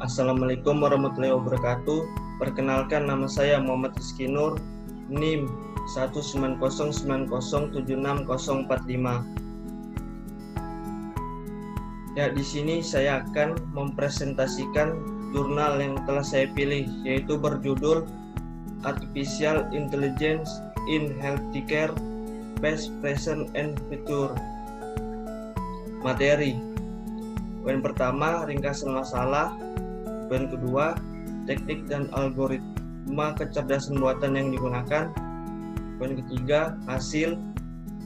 Assalamualaikum warahmatullahi wabarakatuh. Perkenalkan, nama saya Muhammad Rizky Nur, NIM 19090760045. Ya, di sini saya akan mempresentasikan jurnal yang telah saya pilih, yaitu berjudul Artificial Intelligence in Healthcare Past, Present, and Future. Materi: poin pertama, ringkasan masalah. Poin kedua, teknik dan algoritma kecerdasan buatan yang digunakan. Poin ketiga, hasil.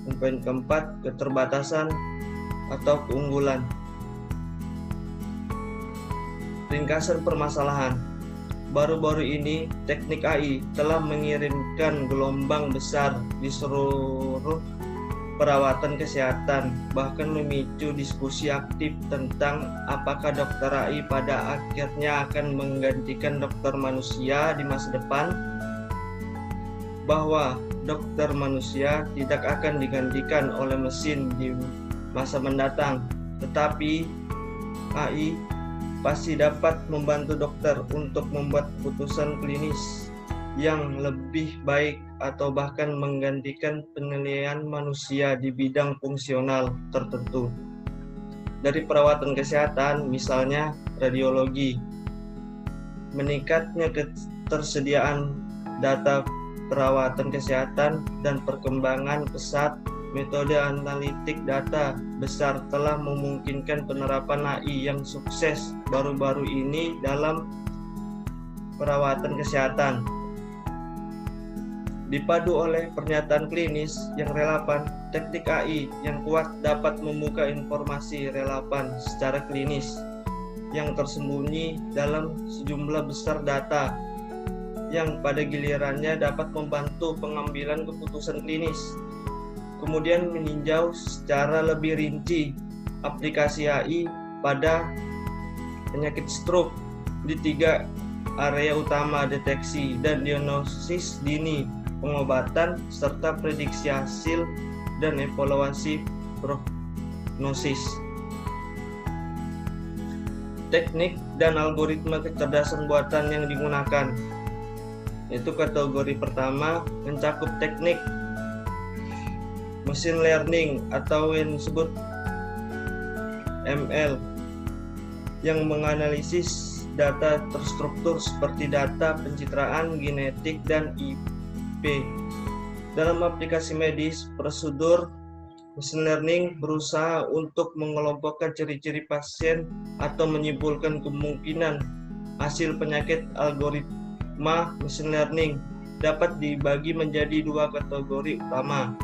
Dan poin keempat, keterbatasan atau keunggulan. Ringkasan permasalahan. Baru-baru ini, teknik AI telah mengirimkan gelombang besar di seluruh perawatan kesehatan, bahkan memicu diskusi aktif tentang apakah dokter AI pada akhirnya akan menggantikan dokter manusia di masa depan, bahwa dokter manusia tidak akan digantikan oleh mesin di masa mendatang, tetapi AI pasti dapat membantu dokter untuk membuat keputusan klinis yang lebih baik atau bahkan menggantikan penilaian manusia di bidang fungsional tertentu. Dari perawatan kesehatan, misalnya radiologi, meningkatnya ketersediaan data perawatan kesehatan dan perkembangan pesat metode analitik data besar telah memungkinkan penerapan AI yang sukses baru-baru ini dalam perawatan kesehatan. Dipadu oleh pernyataan klinis yang relevan, teknik AI yang kuat dapat membuka informasi relevan secara klinis yang tersembunyi dalam sejumlah besar data yang pada gilirannya dapat membantu pengambilan keputusan klinis. Kemudian meninjau secara lebih rinci aplikasi AI pada penyakit stroke di 3 area utama: deteksi dan diagnosis dini, pengobatan, serta prediksi hasil dan evaluasi prognosis. Teknik dan algoritma kecerdasan buatan yang digunakan, yaitu kategori pertama mencakup teknik machine learning atau yang disebut ML yang menganalisis data terstruktur seperti data pencitraan, genetik, dan IP. Dalam aplikasi medis, prosedur machine learning berusaha untuk mengelompokkan ciri-ciri pasien atau menyimpulkan kemungkinan hasil penyakit. Algoritma machine learning dapat dibagi menjadi 2 kategori utama: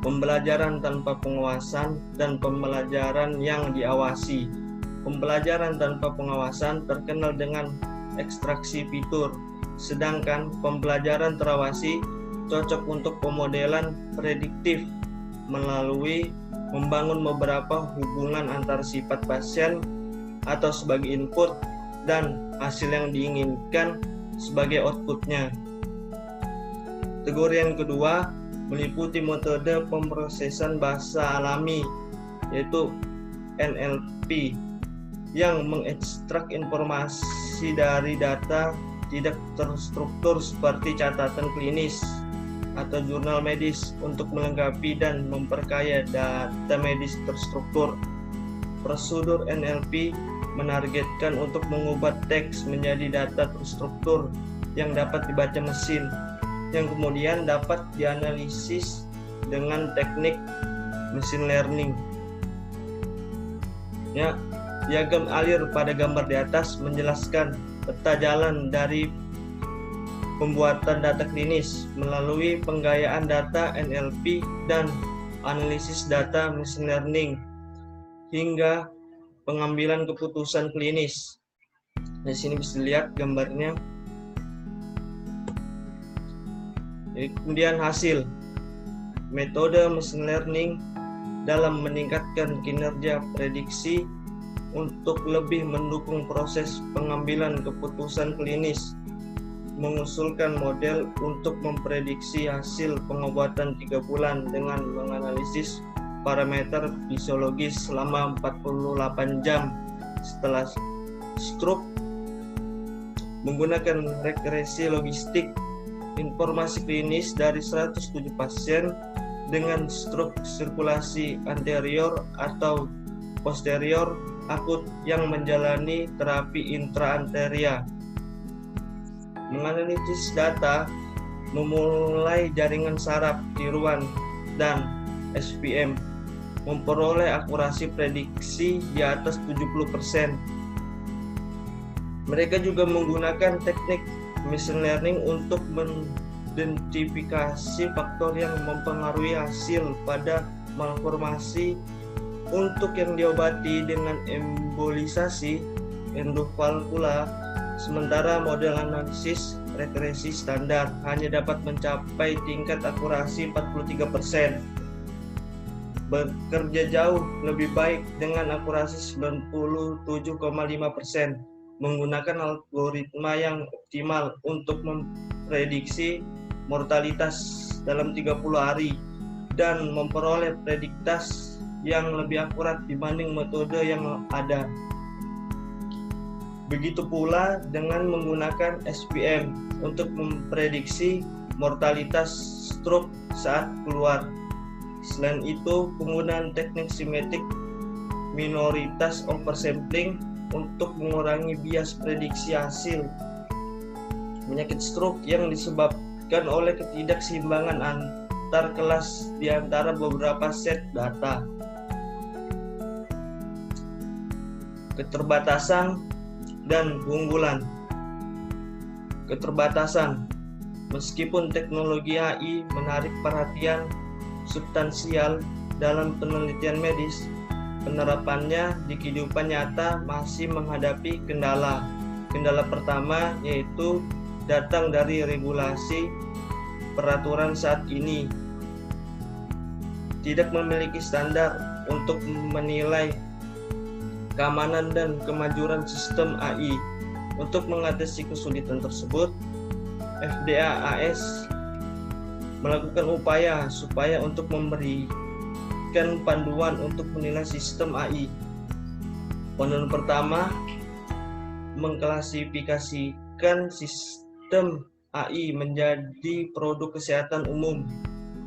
pembelajaran tanpa pengawasan dan pembelajaran yang diawasi. Pembelajaran tanpa pengawasan terkenal dengan ekstraksi fitur, sedangkan pembelajaran terawasi cocok untuk pemodelan prediktif melalui membangun beberapa hubungan antar sifat pasien atau sebagai input dan hasil yang diinginkan sebagai outputnya. Kategori yang kedua meliputi metode pemrosesan bahasa alami, yaitu NLP, yang mengekstrak informasi dari data tidak terstruktur seperti catatan klinis atau jurnal medis untuk melengkapi dan memperkaya data medis terstruktur. Prosedur NLP menargetkan untuk mengubah teks menjadi data terstruktur yang dapat dibaca mesin, yang kemudian dapat dianalisis dengan teknik machine learning. Ya, diagram alir pada gambar di atas menjelaskan peta jalan dari pembuatan data klinis melalui penggayaan data NLP dan analisis data machine learning hingga pengambilan keputusan klinis. Di sini bisa dilihat gambarnya. Kemudian hasil. Metode machine learning dalam meningkatkan kinerja prediksi untuk lebih mendukung proses pengambilan keputusan klinis, mengusulkan model untuk memprediksi hasil pengobatan 3 bulan dengan menganalisis parameter fisiologis selama 48 jam setelah stroke menggunakan regresi logistik informasi klinis dari 107 pasien dengan stroke sirkulasi anterior atau posterior akut yang menjalani terapi intraarteria. Menganalisis data memulai jaringan saraf tiruan dan SPM, memperoleh akurasi prediksi di atas 70%. Mereka juga menggunakan teknik machine learning untuk mengidentifikasi faktor yang mempengaruhi hasil pada malformasi untuk yang diobati dengan embolisasi endovalvula. Sementara model analisis regresi standar hanya dapat mencapai tingkat akurasi 43%. Bekerja jauh lebih baik dengan akurasi 97,5%, menggunakan algoritma yang optimal untuk memprediksi mortalitas dalam 30 hari dan memperoleh prediktas yang lebih akurat dibanding metode yang ada. Begitu pula dengan menggunakan SPM untuk memprediksi mortalitas stroke saat keluar. Selain itu, penggunaan teknik simetrik minoritas oversampling untuk mengurangi bias prediksi hasil penyakit stroke yang disebabkan oleh ketidakseimbangan antar kelas di antara beberapa set data. Keterbatasan dan keunggulan. Keterbatasan. Meskipun teknologi AI menarik perhatian substansial dalam penelitian medis, penerapannya di kehidupan nyata masih menghadapi kendala. Kendala pertama yaitu datang dari regulasi peraturan saat ini. Tidak memiliki standar untuk menilai keamanan dan kemajuran sistem AI. Untuk mengatasi kesulitan tersebut, FDA AS melakukan upaya supaya untuk memberikan panduan untuk menilai sistem AI. Panduan pertama, mengklasifikasikan sistem AI menjadi produk kesehatan umum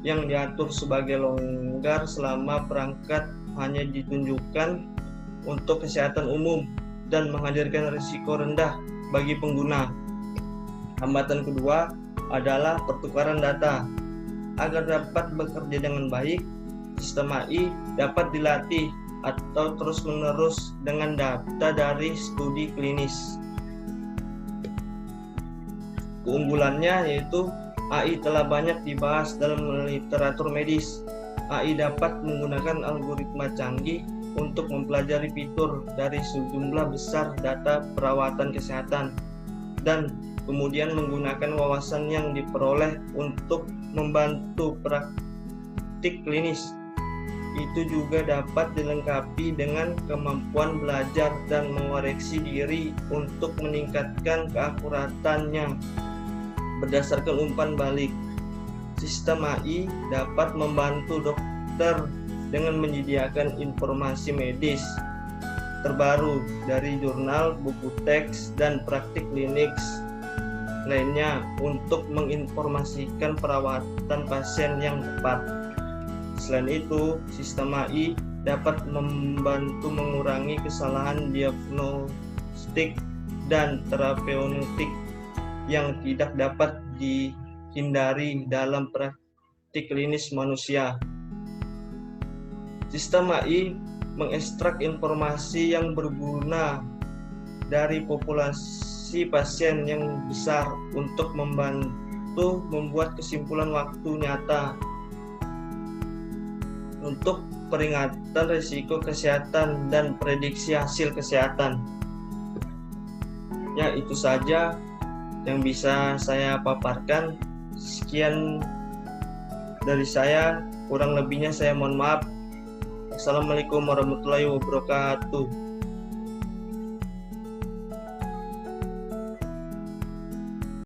yang diatur sebagai longgar selama perangkat hanya ditunjukkan untuk kesehatan umum dan menghadirkan risiko rendah bagi pengguna. Hambatan kedua adalah pertukaran data. Agar dapat bekerja dengan baik, sistem AI dapat dilatih atau terus-menerus dengan data dari studi klinis. Keunggulannya yaitu AI telah banyak dibahas dalam literatur medis. AI dapat menggunakan algoritma canggih untuk mempelajari fitur dari sejumlah besar data perawatan kesehatan dan kemudian menggunakan wawasan yang diperoleh untuk membantu praktik klinis. Itu juga dapat dilengkapi dengan kemampuan belajar dan mengoreksi diri untuk meningkatkan keakuratannya berdasarkan umpan balik. Sistem AI dapat membantu dokter dengan menyediakan informasi medis terbaru dari jurnal, buku teks, dan praktik klinik lainnya untuk menginformasikan perawatan pasien yang tepat. Selain itu, sistem AI dapat membantu mengurangi kesalahan diagnostik dan terapeutik yang tidak dapat dihindari dalam praktik klinis manusia. Sistem AI mengekstrak informasi yang berguna dari populasi pasien yang besar untuk membantu membuat kesimpulan waktu nyata untuk peringatan risiko kesehatan dan prediksi hasil kesehatan. Ya, itu saja yang bisa saya paparkan. Sekian dari saya, kurang lebihnya saya mohon maaf. Assalamualaikum warahmatullahi wabarakatuh.